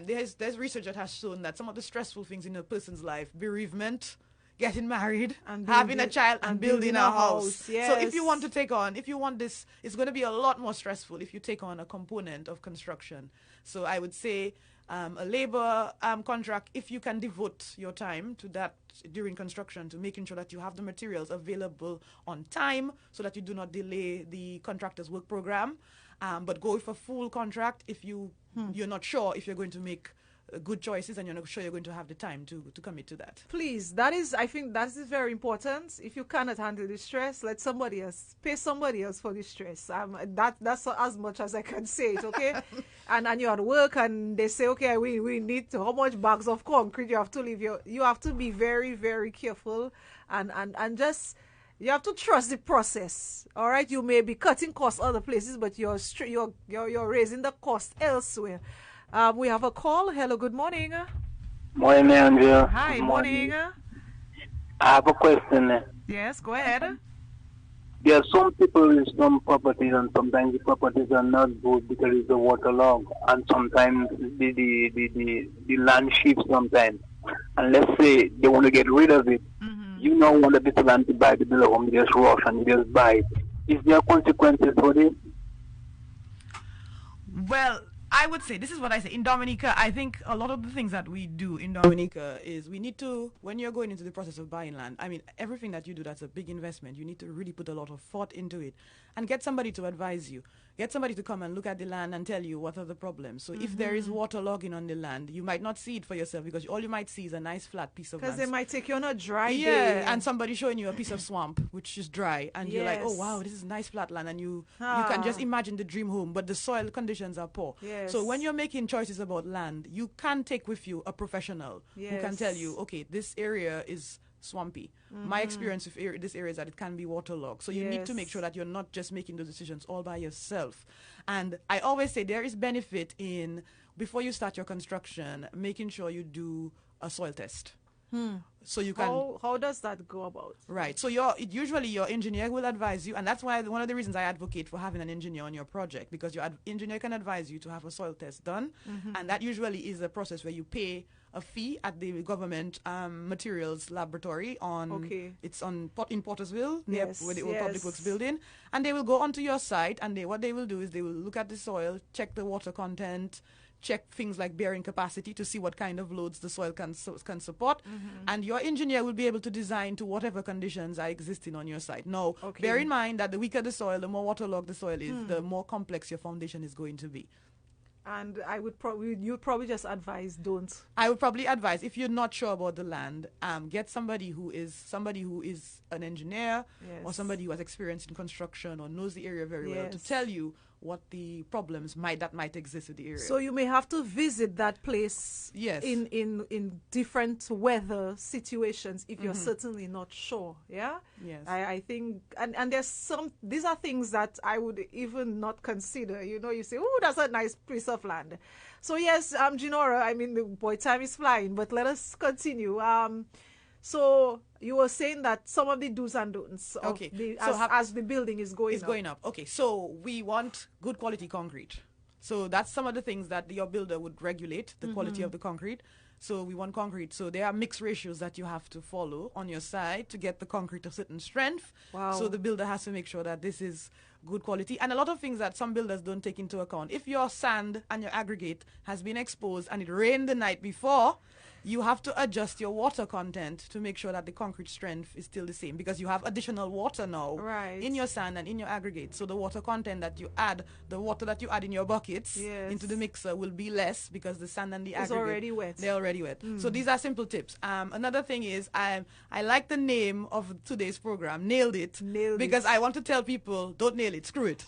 there's research that has shown that some of the stressful things in a person's life, bereavement, getting married, And having a building- child, and building a house. So if you yes. want to take on, if you want this, it's going to be a lot more stressful if you take on a component of construction. So I would say a labor contract, if you can devote your time to that during construction, to making sure that you have the materials available on time so that you do not delay the contractor's work program. But go with a full contract if you're not sure if you're going to make good choices and you're not sure you're going to have the time to commit to that. Please, I think that is very important. If you cannot handle the stress, let somebody else, pay somebody else for the stress. That's as much as I can say it, okay? and you're at work and they say, okay, we need how much bags of concrete you have to leave. You have to be very, very careful and just, you have to trust the process. All right, you may be cutting costs other places, but you're raising the cost elsewhere. We have a call. Hello, good morning. Morning, Andrea. Hi, Good morning. I have a question. Yes, go ahead. There are some people with some properties, and sometimes the properties are not good because it's a waterlogged, and sometimes the land shifts sometimes. And let's say they want to get rid of it. You know, want a bit of land to buy the bill of home, just rush and just buy it. Is there consequences for this? Well, I would say, this is what I say. In Dominica, I think a lot of the things that we do in Dominica is we need to, when you're going into the process of buying land, I mean, everything that you do, that's a big investment. You need to really put a lot of thought into it and get somebody to advise you. Get somebody to come and look at the land and tell you what are the problems. So if there is water logging on the land, you might not see it for yourself because all you might see is a nice flat piece of land. Because they might take you on a dry day. Yeah, and somebody showing you a piece of swamp which is dry, and you're like, oh Yes. wow, this is nice flat land, and you can just imagine the dream home, but the soil conditions are poor. Yes. So when you're making choices about land, you can take with you a professional who can tell you, okay, this area is swampy. My experience with this area is that it can be waterlogged. So you need to make Yes. sure that you're not just making those decisions all by yourself. And I always say there is benefit in, before you start your construction, making sure you do a soil test. So you can... How does that go about? Right. So usually your engineer will advise you, and that's why one of the reasons I advocate for having an engineer on your project, because your engineer can advise you to have a soil test done, and that usually is a process where you pay a fee at the government materials laboratory it's in Pottersville, near Yes, where the old Public Works yes. building, and they will go onto your site, and what they will do is they will look at the soil, check the water content, check things like bearing capacity to see what kind of loads the soil can support, and your engineer will be able to design to whatever conditions are existing on your site. Now, bear in mind that the weaker the soil, the more waterlogged the soil is, the more complex your foundation is going to be. And you'd probably just advise don't. I would probably advise, if you're not sure about the land, get somebody who is an engineer or Yes. somebody who has experience in construction or knows the area very well to Yes. tell you what the problems that might exist with the area. So you may have to visit that place Yes. in different weather situations if you're certainly not sure. Yeah? Yes. I think and there's these are things that I would even not consider. You know, you say, oh, that's a nice piece of land. So yes, Ginora, I mean the boy time is flying, but let us continue. So you were saying that some of the do's and don'ts of Okay. as the building is going It's going up. Okay, so we want good quality concrete. So that's some of the things that your builder would regulate, the quality of the concrete. So we want concrete. So there are mixed ratios that you have to follow on your side to get the concrete of certain strength. Wow. So the builder has to make sure that this is good quality. And a lot of things that some builders don't take into account. If your sand and your aggregate has been exposed and it rained the night before, you have to adjust your water content to make sure that the concrete strength is still the same, because you have additional water now Right. in your sand and in your aggregate. So the water content that you add, the water that you add in your buckets Yes. into the mixer will be less, because the sand and the It's aggregate, already wet. they're already wet. So these are simple tips. Another thing is I like the name of today's program, Nailed It, Nailed because It. I want to tell people, don't nail it, screw it.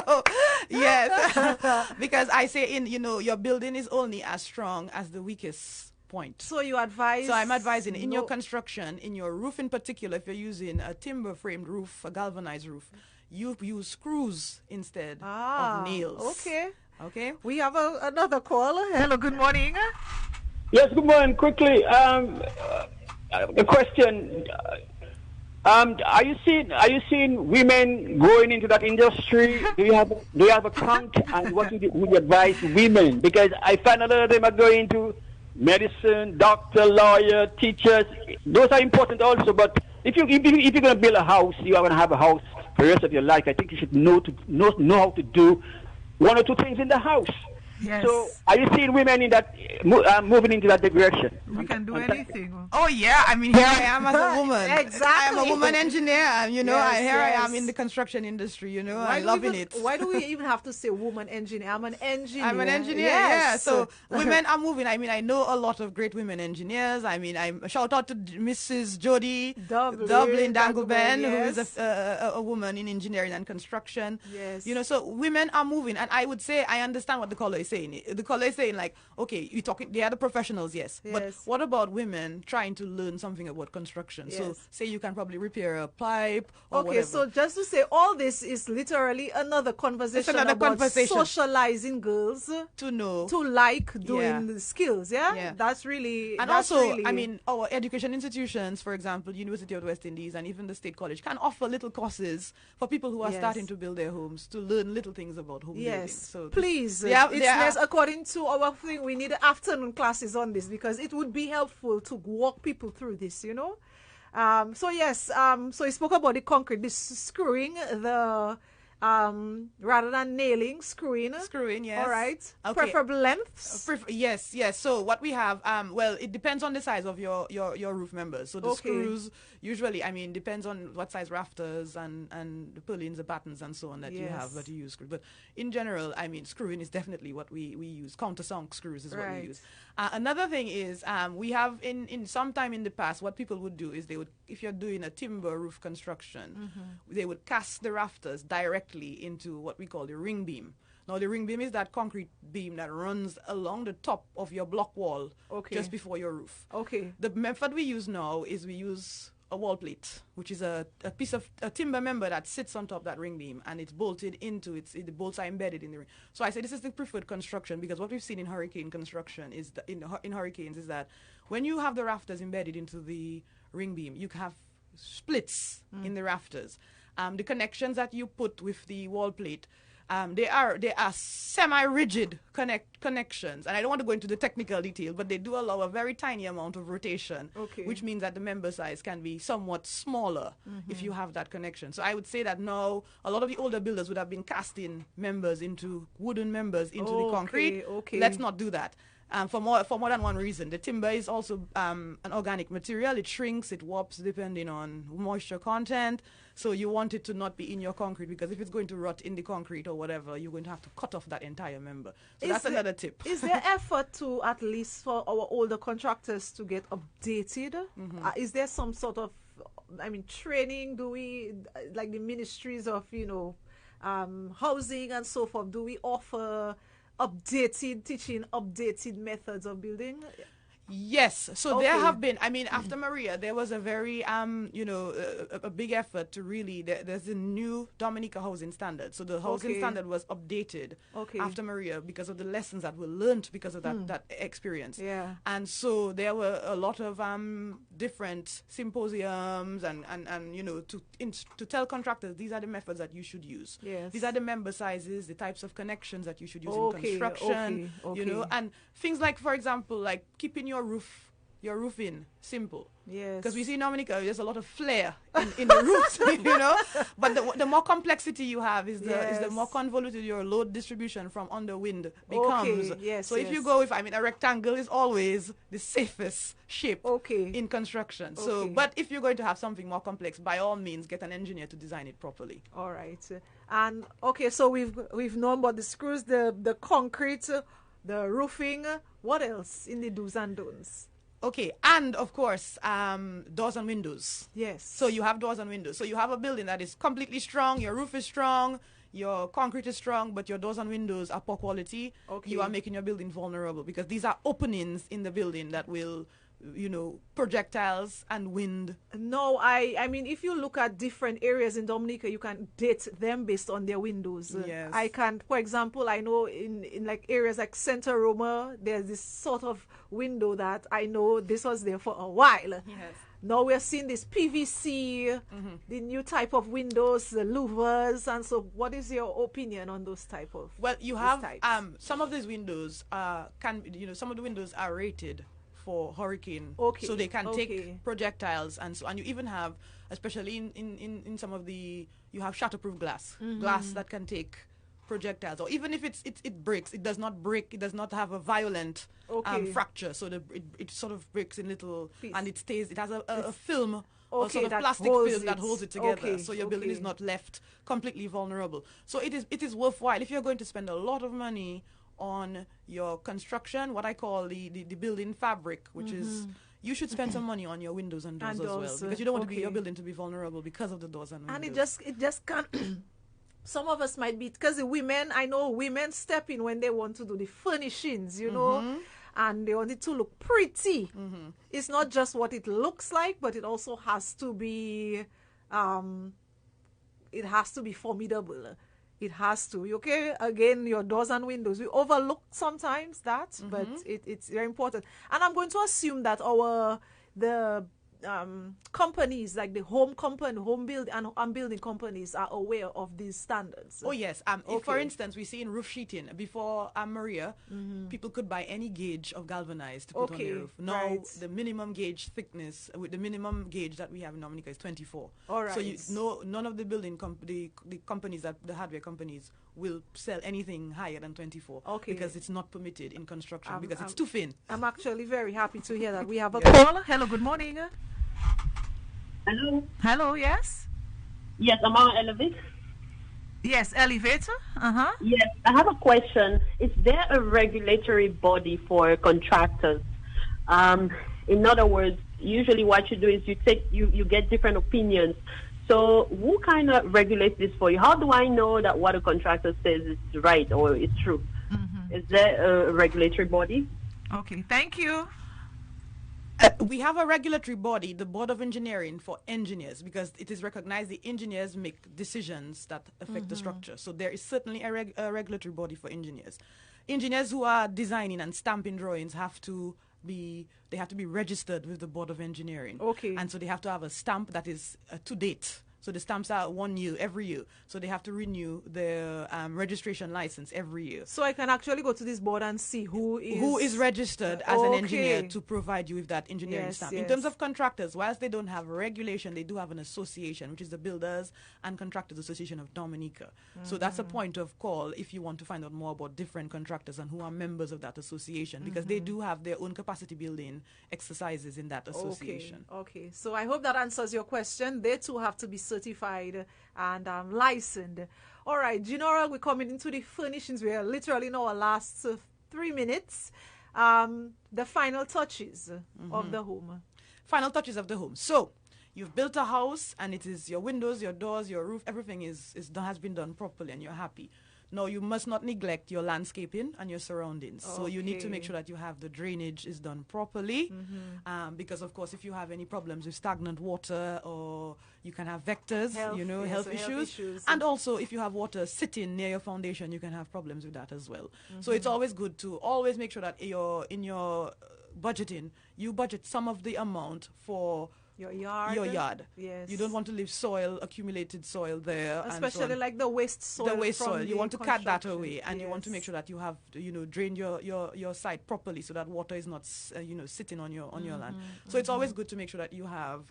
So yes, because I say your building is only as strong as the weakest point. So you advise. So I'm advising in your no- construction, in your roof in particular, if you're using a timber framed roof, a galvanized roof, you use screws instead of nails. Okay. Okay. We have another call. Hello, good morning. Yes, good morning. Quickly, the question: Are you seeing women going into that industry? Do you have a count? And what would you advise women? Because I find a lot of them are going to medicine, doctor, lawyer, teachers. Those are important also. But if you're going to build a house, you are going to have a house for the rest of your life. I think you should know how to do one or two things in the house. Yes. So, are you seeing women in that moving into that direction? We can do anything. Oh yeah, I mean here I am as a woman. Exactly. I am a woman engineer. You know, Yes, here I yes. am in the construction industry. You know, Why I'm do loving we it. Why do we even have to say woman engineer? I'm an engineer. I'm an engineer, yeah. So women are moving. I mean, I know a lot of great women engineers. I mean, I shout out to Mrs. Jody Dublin Dangleban, yes. who is a woman in engineering and construction. Yes. You know, so women are moving, and I would say I understand what the caller is saying. The caller is saying like, okay, you talking? They are the professionals, yes. But Yes. what about women trying to learn something about construction? So Yes. say you can probably repair a pipe or Okay, whatever. so just to say, all this is literally another conversation another about conversation. socializing girls to know. to like doing Yeah. the skills. Yeah, Yeah. that's really. And that's also, really, I mean, our education institutions, for example, University of the West Indies and even the State College, can offer little courses for people who are Yes. starting to build their homes to learn little things about home building. yes. So Please, yes, according to our thing, we need afternoon classes on this because it would be helpful to walk people through this. You know. So yes, so he spoke about the concrete, this screwing, the rather than nailing, screwing. Screwing, yes. All right. Okay. Preferable lengths. Yes. So what we have, well, it depends on the size of your roof members. So the Okay. screws usually, I mean, depends on what size rafters and the purlins, the battens, and so on that you Yes. have that you use. But in general, I mean, screwing is definitely what we use. Countersunk screws is what Right. we use. Another thing is, we have in some time in the past, what people would do is they would, if you're doing a timber roof construction, they would cast the rafters directly into what we call the ring beam. Now, the ring beam is that concrete beam that runs along the top of your block wall Okay. just before your roof. Okay. The method we use now is we use a wall plate, which is a piece of a timber member that sits on top of that ring beam, and it's bolted into it. The bolts are embedded in the ring. So I say this is the preferred construction because what we've seen in hurricane construction is that in hurricanes is that when you have the rafters embedded into the ring beam, you have splits in the rafters. The connections that you put with the wall plate, they are semi-rigid connections, and I don't want to go into the technical detail, but they do allow a very tiny amount of rotation, Okay. which means that the member size can be somewhat smaller if you have that connection. So I would say that now a lot of the older builders would have been casting members into wooden members into the concrete. Okay. Let's not do that. For more than one reason. The timber is also an organic material. It shrinks, it warps depending on moisture content. So you want it to not be in your concrete because if it's going to rot in the concrete or whatever, you're going to have to cut off that entire member. So that's another tip. Is there effort to, at least for our older contractors, to get updated? Is there some sort of, training? Do we, like the ministries of, housing and so forth, do we offer teaching updated methods of building? Yes. So Okay. there have been, after Maria, there was a very, a big effort to really, there's a new Dominica housing standard. So the housing Okay. standard was updated Okay. after Maria because of the lessons that were learned because of that experience. Yeah. And so there were a lot of different symposiums and to tell contractors, these are the methods that you should use. Yes. These are the member sizes, the types of connections that you should use Okay, in construction, okay. and things like, for example, like keeping your roof in simple. Yes. Because we see in Dominica, there's a lot of flair in the roofs, But the more complexity you have is the more convoluted your load distribution from underwind becomes. Okay, yes, So if you yes. go with, a rectangle is always the safest shape in construction. So, Okay. but if you're going to have something more complex, by all means, get an engineer to design it properly. All right. And okay, so we've known about the screws, the concrete, the roofing. What else in the do's and don'ts? Okay, and of course, doors and windows. Yes. So you have doors and windows. So you have a building that is completely strong, your roof is strong, your concrete is strong, but your doors and windows are poor quality. Okay. You are making your building vulnerable because these are openings in the building that will, projectiles and wind. No, I mean, if you look at different areas in Dominica, you can date them based on their windows. Yes. I can, for example, I know in like areas like Santa Roma, there's this sort of window that I know this was there for a while. Yes. now we're seeing this PVC, the new type of windows, the louvers, and so what is your opinion on those type of? Well, you have some of these windows some of the windows are rated for hurricane, so they can take projectiles, and you even have, especially in some of the, you have shatterproof glass that can take projectiles, or even if it breaks, it does not break, it does not have a violent fracture, so it sort of breaks in little piece. And it has a film, or sort of plastic film that holds it together, so your building is not left completely vulnerable. So it is worthwhile if you're going to spend a lot of money on your construction, what I call the building fabric, which is, you should spend some money on your windows and doors as well, because you don't want your building to be vulnerable because of the doors and windows. And it just can't. Some of us might be, because the women, I know women step in when they want to do the furnishings, you know, and they want it to look pretty. It's not just what it looks like, but it also has to be, formidable. It has to. Okay, again, your doors and windows. We overlook sometimes that, but it's very important. And I'm going to assume that the companies like the home building companies are aware of these standards. Oh yes. If, for instance, we see in roof sheeting before Maria, people could buy any gauge of galvanized to put on the roof. Now the minimum gauge thickness with the minimum gauge that we have in Dominica is 24. All right. So none of the building the companies, that the hardware companies, will sell anything higher than 24. Because it's not permitted in construction, because it's too thin. I'm actually very happy to hear that. We have a call. Hello, good morning. Hello. Hello, yes? Yes, I'm on elevator. Yes, elevator. Yes, I have a question. Is there a regulatory body for contractors? In other words, usually what you do is you get different opinions. So who kind of regulates this for you? How do I know that what a contractor says is right or is true? Is there a regulatory body? Okay, thank you. We have a regulatory body, the Board of Engineering, for engineers, because it is recognized the engineers make decisions that affect the structure. So there is certainly a regulatory body for engineers. Engineers who are designing and stamping drawings have to be registered with the Board of Engineering. And so they have to have a stamp that is to date. So the stamps are 1 year, every year. So they have to renew their registration license every year. So I can actually go to this board and see who is registered as an engineer to provide you with that engineering stamp. In terms of contractors, whilst they don't have regulation, they do have an association, which is the Builders and Contractors Association of Dominica. So that's a point of call if you want to find out more about different contractors and who are members of that association, because they do have their own capacity building exercises in that association. Okay. So I hope that answers your question. They too have to be certified and licensed. All right, General, we're coming into the furnishings. We are literally in our last 3 minutes. The final touches of the home. Final touches of the home. So you've built a house, and it is your windows, your doors, your roof, everything has been done properly, and you're happy. No, you must not neglect your landscaping and your surroundings. So you need to make sure that you have the drainage is done properly, because of course if you have any problems with stagnant water, or you can have vectors, health issues. And also if you have water sitting near your foundation, you can have problems with that as well. So it's always good to always make sure that in your budgeting, you budget some of the amount for your yard. Yes. You don't want to leave accumulated soil there. Especially like the waste soil. You want to cut that away, and you want to make sure that you have, drained your site properly, so that water is not, sitting on your land. So it's always good to make sure that you have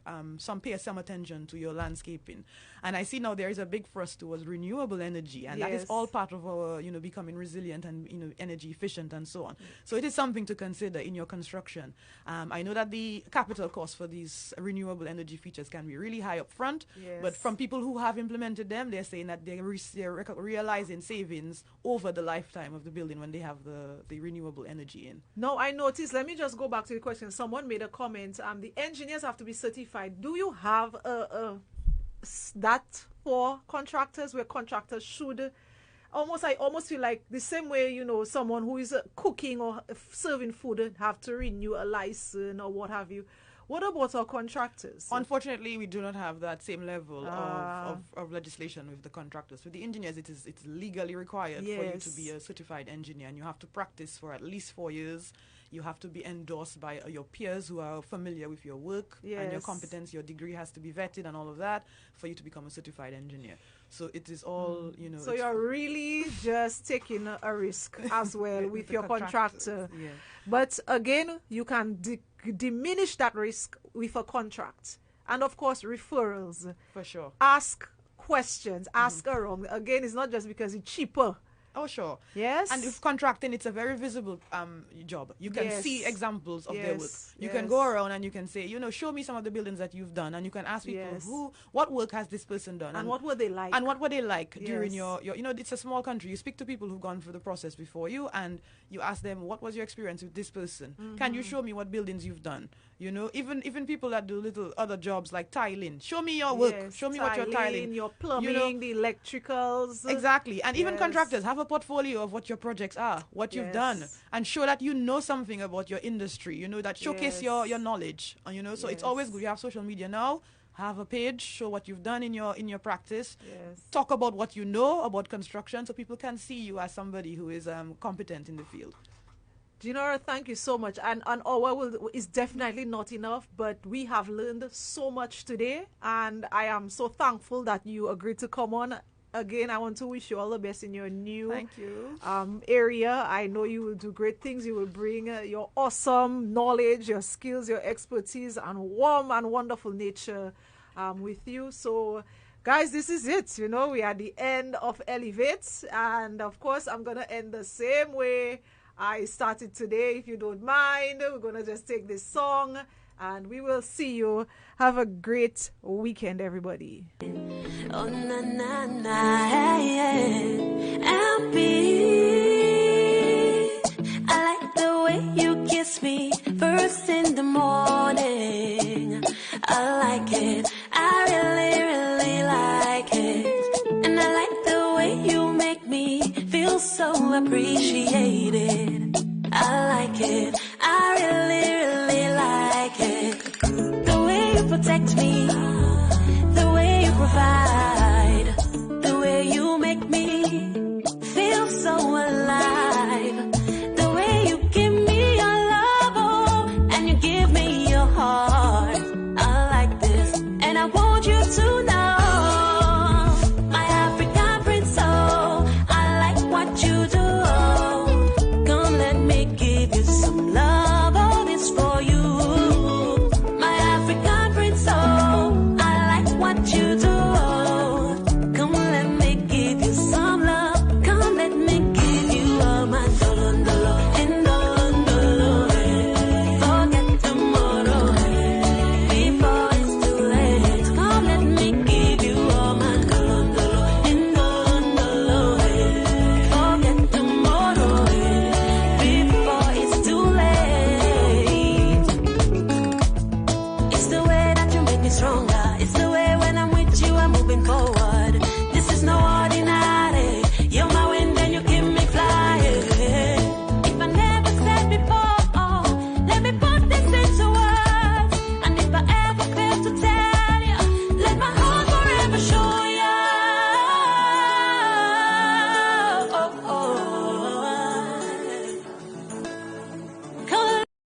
pay some attention to your landscaping. And I see now there is a big thrust towards renewable energy, and that is all part of our, becoming resilient and, energy efficient and so on. So it is something to consider in your construction. I know that the capital cost for these renewable energy features can be really high up front, but from people who have implemented them, they're saying that they're realizing savings over the lifetime of the building when they have the renewable energy in. No, I noticed, let me just go back to the question. Someone made a comment, the engineers have to be certified. Do you have that for contractors, where contractors should I almost feel like the same way, someone who is cooking or serving food have to renew a license or what have you. What about our contractors? Unfortunately, we do not have that same level of legislation with the contractors. With the engineers, it's legally required for you to be a certified engineer, and you have to practice for at least 4 years. You have to be endorsed by your peers who are familiar with your work and your competence. Your degree has to be vetted and all of that for you to become a certified engineer. So it is all, So you're really just taking a risk as well with your contractor. Yeah. But again, you can diminish that risk with a contract. And of course, referrals. For sure. Ask questions. Ask around. Again, it's not just because it's cheaper. Oh, sure. Yes. And with contracting, it's a very visible job. You can see examples of their work. You can go around and you can say, show me some of the buildings that you've done. And you can ask people, what work has this person done? And what were they like? And what were they like during your, it's a small country. You speak to people who've gone through the process before you and you ask them, what was your experience with this person? Can you show me what buildings you've done? Even people that do little other jobs like tiling. Show me your work. Show me what you're tiling. Your plumbing, the electricals. Exactly. And even contractors have a portfolio of what your projects are, what you've done, and show that you know something about your industry, that showcase your knowledge. And so it's always good. You have social media now. Have a page, show what you've done in your practice. Talk about what you know about construction so people can see you as somebody who is competent in the field. Jinora, thank you so much. And an hour is definitely not enough, but we have learned so much today, and I am so thankful that you agreed to come on. Again, I want to wish you all the best in your new area. I know you will do great things. You will bring your awesome knowledge, your skills, your expertise, and warm and wonderful nature with you. So, guys, this is it. We are at the end of Elevate. And, of course, I'm going to end the same way I started today. If you don't mind, we're going to just take this song. And we will see you. Have a great weekend, everybody. Oh, na, na, na, hey, LP. I like the way you kiss me first in the morning. I like it. I really, really like it. And I like the way you make me feel so appreciated. I like it. I really, really like it. The way you protect me, the way you provide, the way you make me